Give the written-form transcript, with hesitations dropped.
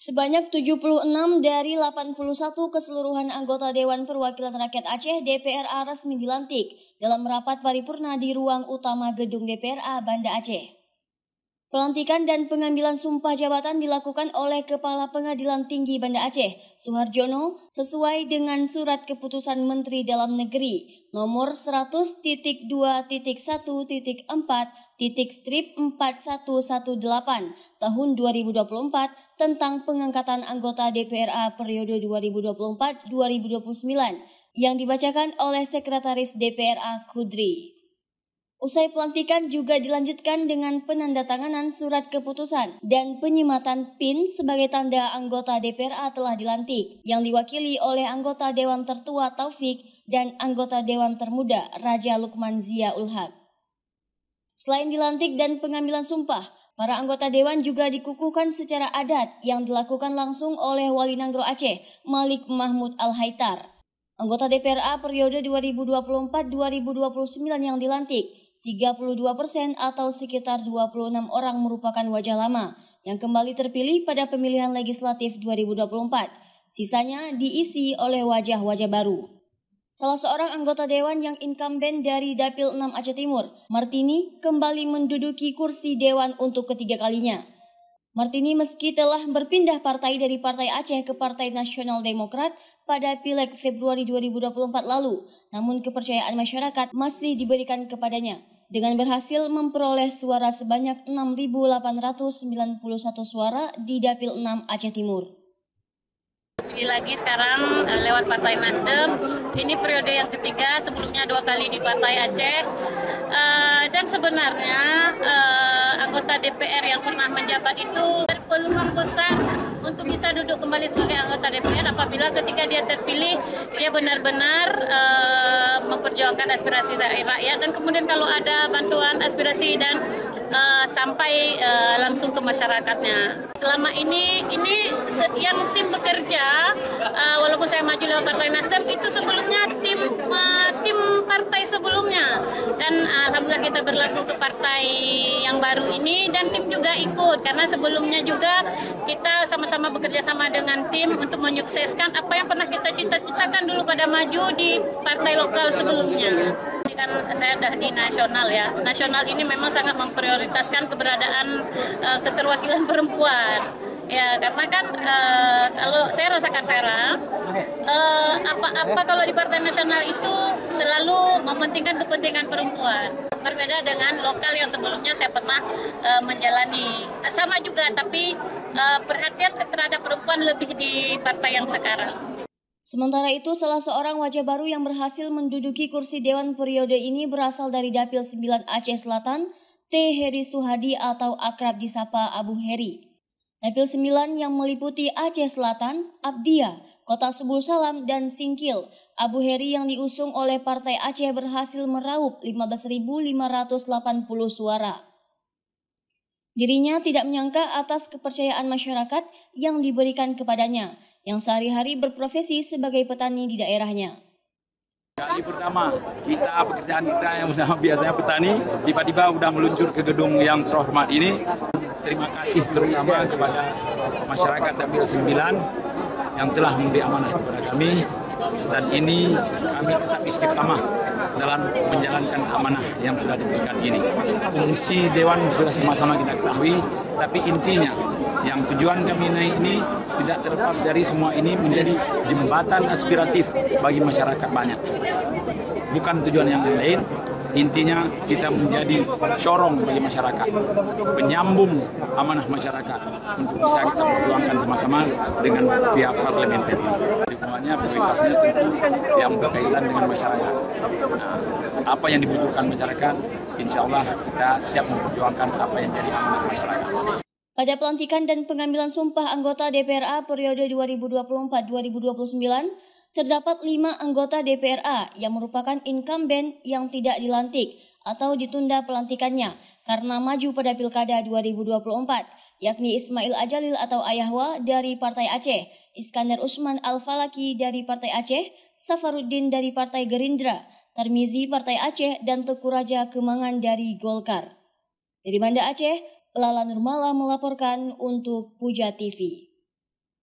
Sebanyak 76 dari 81 keseluruhan anggota Dewan Perwakilan Rakyat Aceh DPRA resmi dilantik dalam rapat paripurna di ruang utama gedung DPRA Banda Aceh. Pelantikan dan pengambilan sumpah jabatan dilakukan oleh Kepala Pengadilan Tinggi Banda Aceh, Suharjono, sesuai dengan Surat Keputusan Menteri Dalam Negeri nomor 100.2.4.4118 tahun 2024 tentang pengangkatan anggota DPRA periode 2024-2029 yang dibacakan oleh Sekretaris DPRA Kudri. Usai pelantikan juga dilanjutkan dengan penandatanganan surat keputusan dan penyematan PIN sebagai tanda anggota DPRA telah dilantik yang diwakili oleh anggota Dewan Tertua Taufik dan anggota Dewan Termuda Raja Lukman Zia Ulhaq. Selain dilantik dan pengambilan sumpah, para anggota Dewan juga dikukuhkan secara adat yang dilakukan langsung oleh Wali Nanggro Aceh, Malik Mahmud Al-Haitar. Anggota DPRA periode 2024-2029 yang dilantik, 32% atau sekitar 26 orang merupakan wajah lama yang kembali terpilih pada pemilihan legislatif 2024. Sisanya diisi oleh wajah-wajah baru. Salah seorang anggota Dewan yang incumbent dari Dapil 6 Aceh Timur, Martini, kembali menduduki kursi Dewan untuk ketiga kalinya. Martini meski telah berpindah partai dari Partai Aceh ke Partai Nasional Demokrat pada Pileg Februari 2024 lalu, namun kepercayaan masyarakat masih diberikan kepadanya dengan berhasil memperoleh suara sebanyak 6.891 suara di Dapil 6 Aceh Timur. Ini lagi sekarang lewat Partai Nasdem, ini periode yang ketiga, sebelumnya 2 kali di Partai Aceh, dan sebenarnya anggota DPR yang pernah menjabat itu berpeluang besar untuk bisa duduk kembali sebagai anggota DPR apabila ketika dia terpilih, dia benar-benar memperjuangkan aspirasi rakyat dan kemudian kalau ada bantuan aspirasi dan sampai langsung ke masyarakatnya. Selama ini yang tim bekerja, walaupun saya maju lewat Partai Nasdem, itu sebelumnya tim partai sebelumnya. Dan alhamdulillah kita berlaku ke partai yang baru ini dan tim juga ikut. Karena sebelumnya juga kita sama-sama bekerja sama dengan tim untuk menyukseskan apa yang pernah kita cita-citakan dulu pada maju di partai lokal sebelumnya. Kan saya sudah di nasional ya. Nasional ini memang sangat memprioritaskan keberadaan keterwakilan perempuan. Ya, karena kan kalau saya rasakan sekarang apa kalau di Partai Nasional itu selalu mementingkan kepentingan perempuan. Berbeda dengan lokal yang sebelumnya saya pernah menjalani. Sama juga, tapi perhatian terhadap perempuan lebih di partai yang sekarang. Sementara itu, salah seorang wajah baru yang berhasil menduduki kursi Dewan periode ini berasal dari Dapil 9 Aceh Selatan, T. Heri Suhadi atau akrab disapa Abu Heri. Dapil 9 yang meliputi Aceh Selatan, Abdia, Kota Subul Salam, dan Singkil. Abu Heri yang diusung oleh Partai Aceh berhasil meraup 15.580 suara. Dirinya tidak menyangka atas kepercayaan masyarakat yang diberikan kepadanya, yang sehari-hari berprofesi sebagai petani di daerahnya. Kali pertama pekerjaan kita yang biasanya petani, tiba-tiba udah meluncur ke gedung yang terhormat ini. Terima kasih terutama kepada masyarakat Dapil 9 yang telah memberi amanah kepada kami. Dan ini kami tetap istiqamah dalam menjalankan amanah yang sudah diberikan ini. Fungsi Dewan sudah sama-sama kita ketahui, tapi intinya yang tujuan kami naik ini tidak terlepas dari semua ini menjadi jembatan aspiratif bagi masyarakat banyak. Bukan tujuan yang lain, intinya kita menjadi corong bagi masyarakat, penyambung amanah masyarakat untuk bisa kita perjuangkan sama-sama dengan pihak parlementer. Semuanya prioritasnya tentu yang berkaitan dengan masyarakat. Nah, apa yang dibutuhkan masyarakat, insya Allah kita siap memperjuangkan apa yang jadi amanah masyarakat. Pada pelantikan dan pengambilan sumpah anggota DPRA periode 2024-2029, terdapat 5 anggota DPRA yang merupakan incumbent yang tidak dilantik atau ditunda pelantikannya karena maju pada Pilkada 2024, yakni Ismail Ajalil atau Ayahwa dari Partai Aceh, Iskandar Usman Al-Falaki dari Partai Aceh, Safaruddin dari Partai Gerindra, Tarmizi Partai Aceh, dan Teku Raja Kemangan dari Golkar. Dari Banda Aceh, Lala Nurmala melaporkan untuk Puja TV.